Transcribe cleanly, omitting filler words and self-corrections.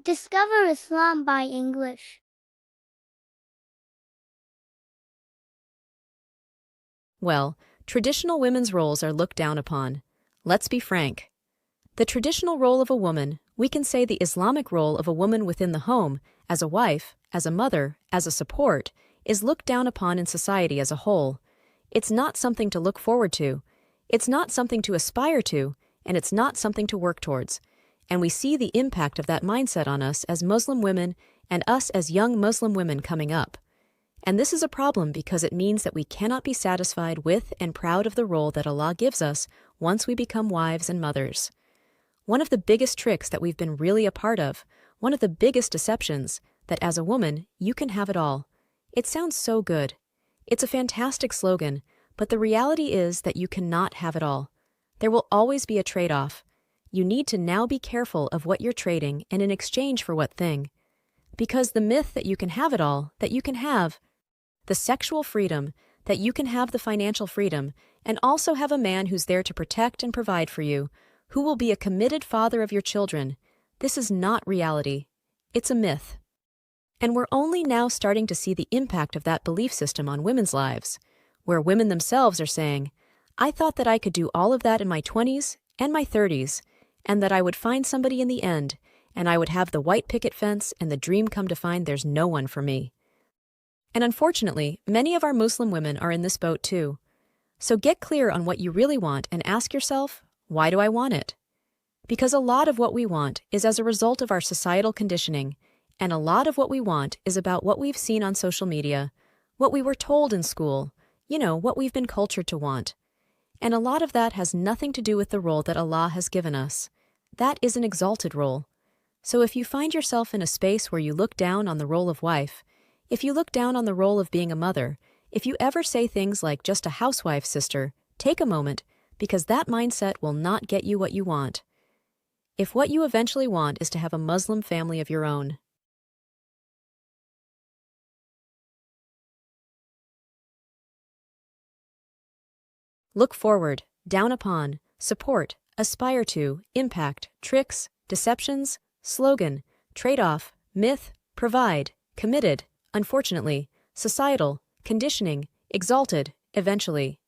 Discover Islam by English. Well, traditional women's roles are looked down upon. Let's be frank. The traditional role of a woman, we can say the Islamic role of a woman within the home, as a wife, as a mother, as a support, is looked down upon in society as a whole. It's not something to look forward to. It's not something to aspire to, and it's not something to work towards. And we see the impact of that mindset on us as Muslim women and us as young Muslim women coming up. And this is a problem because it means that we cannot be satisfied with and proud of the role that Allah gives us once we become wives and mothers. One of the biggest tricks that we've been really a part of, one of the biggest deceptions, that as a woman, you can have it all. It sounds so good. It's a fantastic slogan, but the reality is that you cannot have it all. There will always be a trade-off. You need to now be careful of what you're trading and in exchange for what thing. Because the myth that you can have it all, that you can have the sexual freedom, that you can have the financial freedom, and also have a man who's there to protect and provide for you, who will be a committed father of your children, this is not reality. It's a myth. And we're only now starting to see the impact of that belief system on women's lives, where women themselves are saying, I thought that I could do all of that in my 20s and my 30s, and that I would find somebody in the end, and I would have the white picket fence and the dream come to find there's no one for me. And unfortunately, many of our Muslim women are in this boat too. So get clear on what you really want and ask yourself, why do I want it? Because a lot of what we want is as a result of our societal conditioning, and a lot of what we want is about what we've seen on social media, what we were told in school, what we've been cultured to want. And a lot of that has nothing to do with the role that Allah has given us. That is an exalted role. So if you find yourself in a space where you look down on the role of wife, if you look down on the role of being a mother, if you ever say things like just a housewife, sister, take a moment, because that mindset will not get you what you want. If what you eventually want is to have a Muslim family of your own. Look forward, down upon, support, aspire to, impact, tricks, deceptions, slogan, trade-off, myth, provide, committed, unfortunately, societal, conditioning, exalted, eventually.